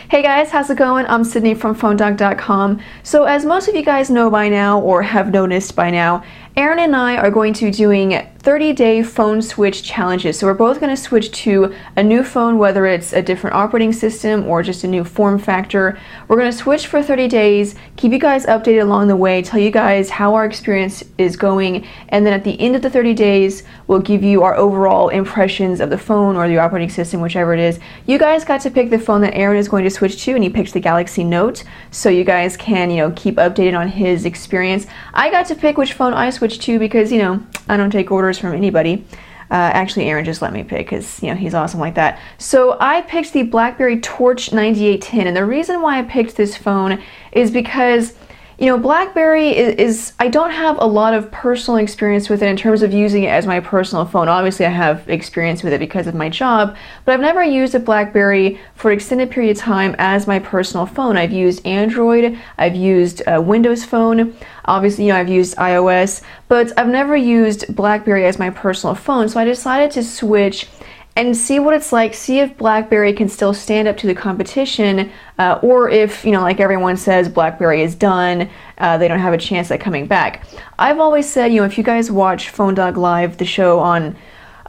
Hey guys, how's it going? I'm Sydney from PhoneDoc.com. So as most of you guys know by now, or have noticed by now, Aaron and I are going to be doing 30-day phone switch challenges. So we're both going to switch to a new phone, whether it's a different operating system or just a new form factor. We're going to switch for 30 days, keep you guys updated along the way, tell you guys how our experience is going, and then at the end of the 30 days, we'll give you our overall impressions of the phone or the operating system, whichever it is. You guys got to pick the phone that Aaron is going to switch to, and he picked the Galaxy Note, so you guys can, keep updated on his experience. I got to pick which phone I switched to because, I don't take orders from anybody. Actually, Aaron just let me pick because, he's awesome like that. So I picked the BlackBerry Torch 9810, and the reason why I picked this phone is because BlackBerry is, I don't have a lot of personal experience with it in terms of using it as my personal phone. Obviously, I have experience with it because of my job, but I've never used a BlackBerry for an extended period of time as my personal phone. I've used Android, I've used Windows Phone, obviously, I've used iOS, but I've never used BlackBerry as my personal phone, so I decided to switch and see what it's like, see if BlackBerry can still stand up to the competition, or if, like everyone says, BlackBerry is done, they don't have a chance at coming back. I've always said, if you guys watch PhoneDoc Live, the show on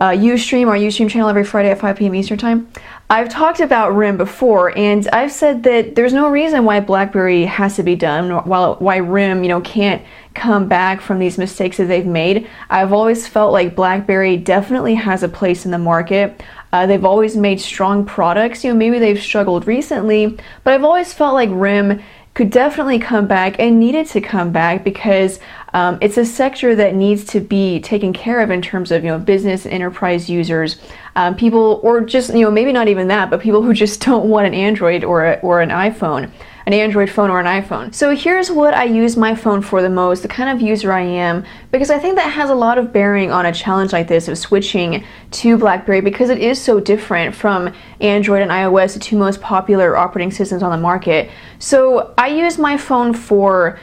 Ustream, our Ustream channel every Friday at 5 p.m. Eastern Time, I've talked about RIM before, and I've said that there's no reason why BlackBerry has to be done, why RIM, can't come back from these mistakes that they've made. I've always felt like BlackBerry definitely has a place in the market. They've always made strong products. Maybe they've struggled recently, but I've always felt like RIM could definitely come back and needed to come back because it's a sector that needs to be taken care of in terms of business and enterprise users, people, or just maybe not even that, but people who just don't want an Android or an iPhone. An Android phone or an iPhone. So here's what I use my phone for the most, the kind of user I am, because I think that has a lot of bearing on a challenge like this of switching to BlackBerry because it is so different from Android and iOS, the two most popular operating systems on the market. So I use my phone for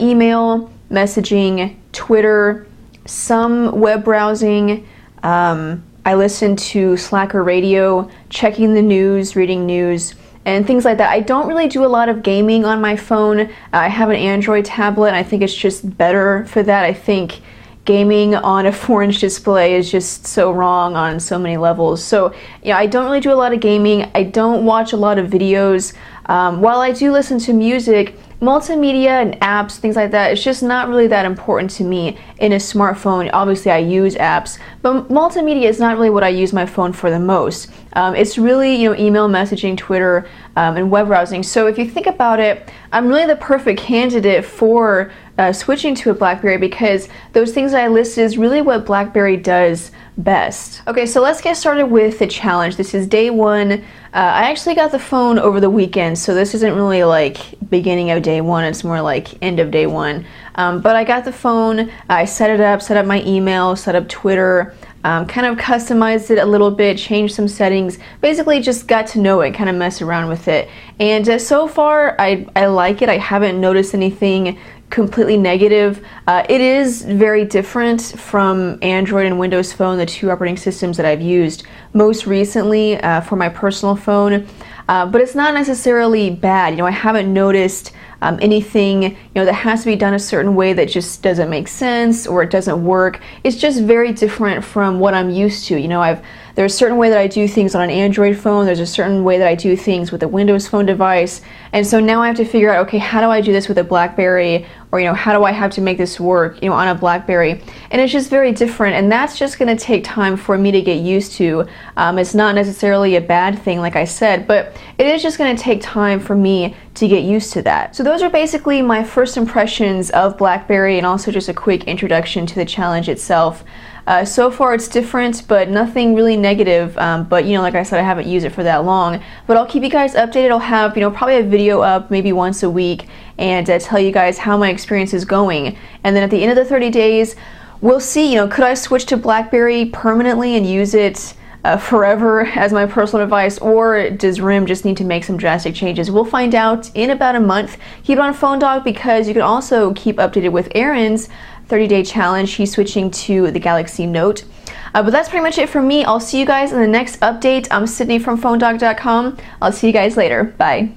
email, messaging, Twitter, some web browsing, I listen to Slacker radio, checking the news, reading news, and things like that. I don't really do a lot of gaming on my phone. I have an Android tablet, and I think it's just better for that. I think gaming on a 4-inch display is just so wrong on so many levels. So I don't really do a lot of gaming. I don't watch a lot of videos. While I do listen to music, multimedia and apps, things like that, it's just not really that important to me in a smartphone. Obviously, I use apps, but multimedia is not really what I use my phone for the most. It's really, email, messaging, Twitter, and web browsing. So if you think about it, I'm really the perfect candidate for switching to a BlackBerry because those things that I listed is really what BlackBerry does best. Okay, so let's get started with the challenge. This is day one. I actually got the phone over the weekend, so this isn't really like beginning of day one, it's more like end of day one. But I got the phone, I set it up, set up my email, set up Twitter, kind of customized it a little bit, changed some settings, basically just got to know it, kind of mess around with it. And so far, I like it. I haven't noticed anything completely negative. It is very different from Android and Windows Phone, the two operating systems that I've used most recently for my personal phone. But it's not necessarily bad. I haven't noticed anything that has to be done a certain way that just doesn't make sense or it doesn't work. It's just very different from what I'm used to. There's a certain way that I do things on an Android phone, there's a certain way that I do things with a Windows Phone device, and so now I have to figure out, okay, how do I do this with a BlackBerry, or how do I have to make this work on a BlackBerry? And it's just very different, and that's just going to take time for me to get used to. It's not necessarily a bad thing, like I said, but it is just going to take time for me to get used to that. So those are basically my first impressions of BlackBerry, and also just a quick introduction to the challenge itself. So far it's different, but nothing really negative, but like I said, I haven't used it for that long, but I'll keep you guys updated. I'll have probably a video up maybe once a week and tell you guys how my experience is going, and then at the end of the 30 days we'll see, could I switch to BlackBerry permanently and use it forever as my personal device, or does RIM just need to make some drastic changes? We'll find out in about a month. Keep it on PhoneDoc because you can also keep updated with Aaron's 30-day challenge. He's switching to the Galaxy Note. But that's pretty much it for me. I'll see you guys in the next update. I'm Sydney from PhoneDoc.com. I'll see you guys later. Bye.